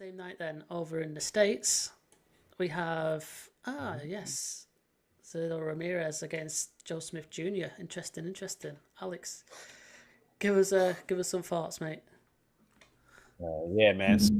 Same night then, over in the States, we have yes, Zurdo Ramirez against Joe Smith Jr. Interesting. Alex, give us some thoughts, mate. Yeah, man. So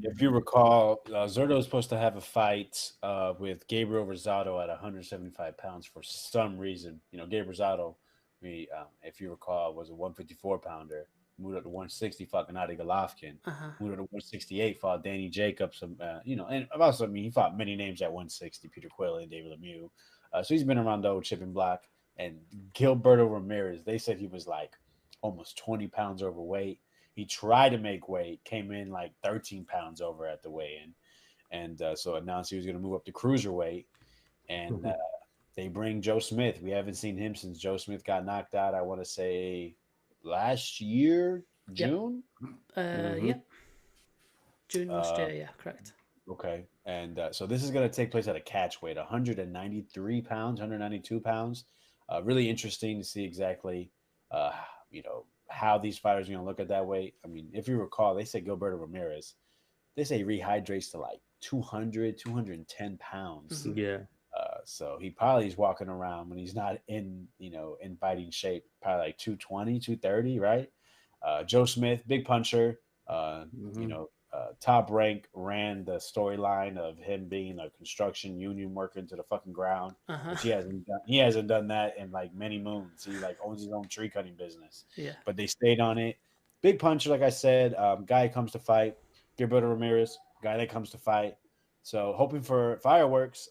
if you recall, Zurdo was supposed to have a fight with Gabriel Rosado at 175 pounds for some reason. Gabriel Rosado, if you recall, was a 154 pounder. Moved up to 160, fought Gennady Golovkin. Moved up to 168, fought Danny Jacobs. And also, he fought many names at 160, Peter Quayle and David Lemieux. So he's been around the old chipping block. And Gilberto Ramirez, they said he was like almost 20 pounds overweight. He tried to make weight, came in like 13 pounds over at the weigh-in, and so announced he was going to move up to cruiserweight. And they bring Joe Smith. We haven't seen him since Joe Smith got knocked out. I want to say last year, Yep. June. Yep. June last year. Yeah, correct. Okay, and so this is going to take place at a catch weight, 193 pounds, 192 pounds. Really interesting to see exactly, how these fighters are going to look at that weight. I mean, if you recall, they say Gilberto Ramirez, they say he rehydrates to like 200, 210 pounds. Yeah. So he probably is walking around when he's not in fighting shape, probably like 220, 230, right? Joe Smith, big puncher, top rank, ran the storyline of him being a construction union worker into the fucking ground, which he hasn't done. He hasn't done that in like many moons. He like owns his own tree cutting business. Yeah. But they stayed on it. Big puncher, like I said, guy comes to fight. Gilberto Ramirez, guy that comes to fight. So hoping for fireworks.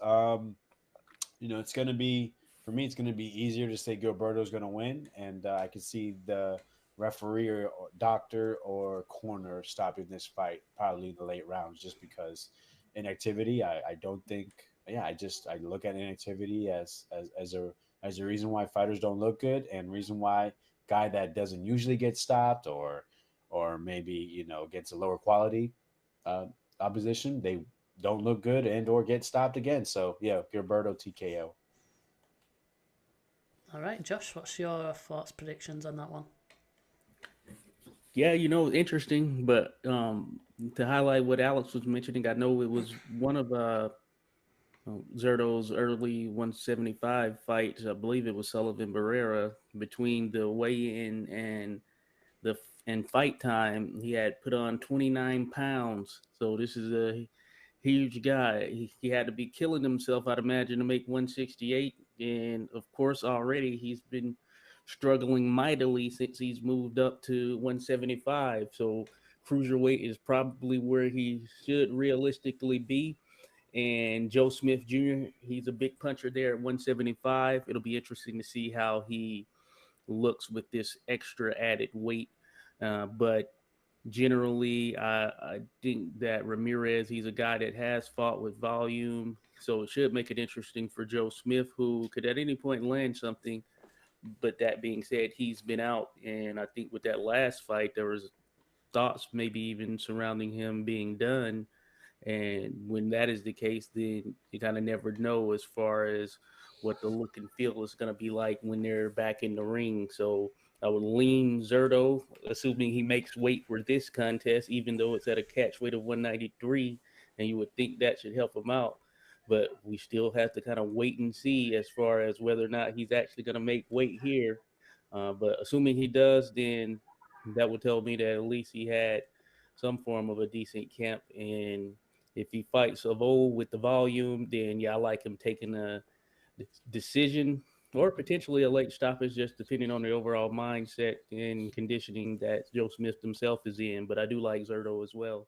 It's going to be, for me, it's going to be easier to say Gilberto's going to win. And I can see the referee or doctor or corner stopping this fight probably in the late rounds just because inactivity. I don't think, I look at inactivity as a reason why fighters don't look good and reason why guy that doesn't usually get stopped or maybe, gets a lower quality opposition, they don't look good and or get stopped again. So yeah, Gilberto TKO. All right, Josh, what's your thoughts, predictions on that one? Yeah, interesting. But to highlight what Alex was mentioning, I know it was one of Zurdo's early 175 fights. I believe it was Sullivan Barrera. Between the weigh-in and fight time, he had put on 29 pounds. So this is a huge guy. He had to be killing himself, I'd imagine, to make 168. And of course, already he's been struggling mightily since he's moved up to 175. So cruiserweight is probably where he should realistically be. And Joe Smith Jr., he's a big puncher there at 175. It'll be interesting to see how he looks with this extra added weight. But generally, I think that Ramirez, he's a guy that has fought with volume. So it should make it interesting for Joe Smith, who could at any point land something. But that being said, he's been out. And I think with that last fight, there was thoughts maybe even surrounding him being done. And when that is the case, then you kind of never know as far as what the look and feel is going to be like when they're back in the ring. So I would lean Zurdo, assuming he makes weight for this contest, even though it's at a catch weight of 193, and you would think that should help him out. But we still have to kind of wait and see as far as whether or not he's actually going to make weight here. But assuming he does, then that would tell me that at least he had some form of a decent camp. And if he fights of old with the volume, then yeah, I like him taking a decision or potentially a late stoppage, just depending on the overall mindset and conditioning that Joe Smith himself is in. But I do like Zurdo as well.